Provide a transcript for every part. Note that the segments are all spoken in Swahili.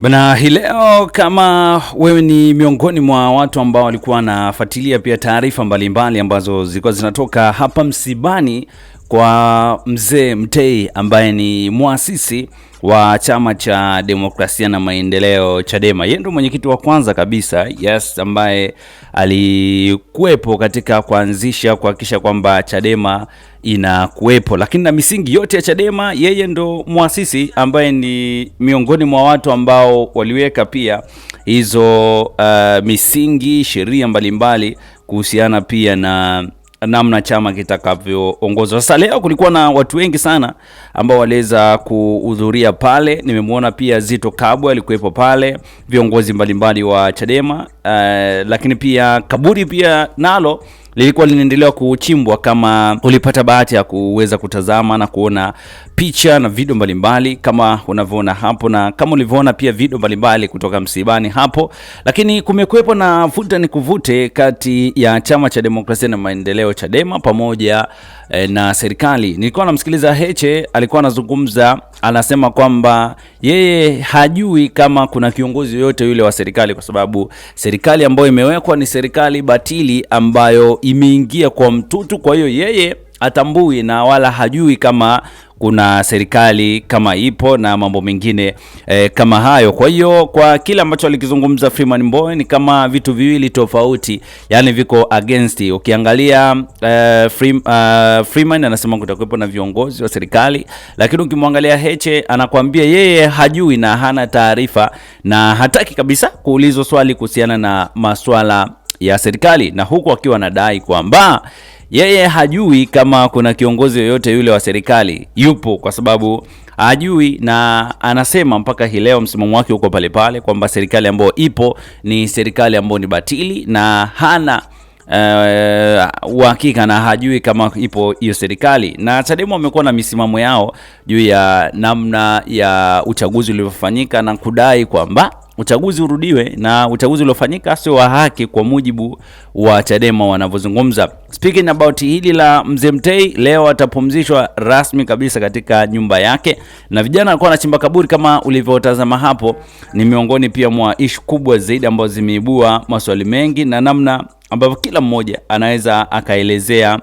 Bana, hii leo kama wewe ni miongoni mwa watu ambao walikuwa wanafuatilia pia taarifa mbalimbali ambazo zilikuwa zinatoka hapa msibani kwa mzee Mtei ambaye ni muasisi wa Chama cha Demokrasia na Maendeleo Chadema. Yeye ndio mwenyekiti wa kwanza kabisa, ambaye alikuwepo katika kuhakikisha kwamba Chadema inakuwepo, lakini na misingi yote ya Chadema yeye ndo muasisi ambaye ni miongoni mwa watu ambao waliweka pia hizo misingi, sheria mbalimbali kuhusiana pia na namna chama kitakavyoongozwa. Sasa leo kulikuwa na watu wengi sana ambao waliweza kuhudhuria pale. Nimemwona pia Zito Kabwe alikuwepo pale, viongozi mbalimbali wa Chadema, lakini pia kaburi pia nalo lilikuwa linaendelea kuchimbwa. Kama ulipata bahati ya kuweza kutazama na kuona picha na video mbalimbali kama unavyoona hapo, na kama ulivyoona pia video mbalimbali kutoka msibani hapo, lakini kumekuwepo na vuta ni kuvute kati ya Chama cha Demokrasia na Maendeleo Chadema pamoja na serikali. Nilikuwa namsikiliza Heche, alikuwa anazungumza, anasema kwamba yeye hajui kama kuna kiongozi yoyote yule wa serikali, kwa sababu serikali ambayo imewekwa ni serikali batili ambayo imeingia kwa mtutu. Kwa hiyo yeye atambui na wala hajui kama kuna serikali kama ipo na mambo mengine kama hayo. Kwa hiyo kwa kila ambacho alikizungumza Freeman Mbowe ni kama vitu viwili tofauti, yani viko against. Ukiangalia Freeman anasema kutakuwepo na viongozi wa serikali, lakini ukimwangalia Heche anakuambia yeye hajui na hana taarifa na hataki kabisa kuulizwa swali kuhusiana na masuala ya serikali, na huku akiwa anadai kwamba yeye hajui kama kuna kiongozi yoyote yule wa serikali yupo, kwa sababu hajui, na anasema mpaka hii leo msimamo wake uko pale pale kwamba serikali ambayo ipo ni serikali ambayo ni batili, na hana uhakika na hajui kama ipo hiyo serikali. Na Chadema wamekuwa na misimamo yao juu ya namna ya uchaguzi uliofanyika na kudai kwamba uchaguzi urudiwe, na uchaguzi uliofanyika sio wa haki kwa mujibu wa Chadema wanavyozungumza. Speaking about hili la mzee Mtei, leo atapumzishwa rasmi kabisa katika nyumba yake, na vijana walikuwa wanachimba kaburi kama ulivyotazama hapo. Ni miongoni pia mwa issue kubwa zaidi ambazo zimeibua maswali mengi na namna ambavyo kila mmoja anaweza akaelezea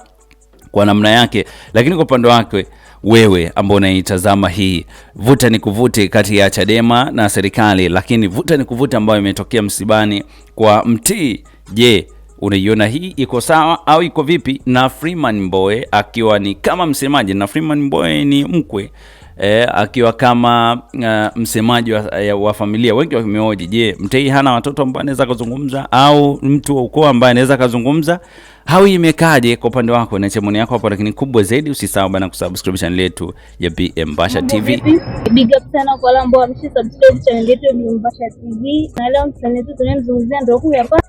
kwa namna yake. Lakini kwa upande wake wewe ambao unaitazama hii vuta ni kuvute kati ya Chadema na serikali, lakini vuta ni kuvute ambayo imetokea msibani kwa Mtei, je, unaiona hii iko sawa au iko vipi? Na Freeman Mbowe akiwa ni kama msemaji, na Freeman Mbowe ni mkwe akiwa kama msemaji wa familia. Wengi wamehoji, je, Mtei hana watoto ambao anaweza kuzungumza, au mtu wa ukoo ambaye anaweza kuzungumza, au imekaje kwa upande wako? Na chemoni yako hapo, lakini kubwa zaidi usisahau bana kusubscribe channel yetu ya BM Basha TV. Big up sana kwa wale ambao wamesubscribe channel yetu ya BM Basha TV. Na leo msanii wetu tunamzungumzia ndio huyu hapa.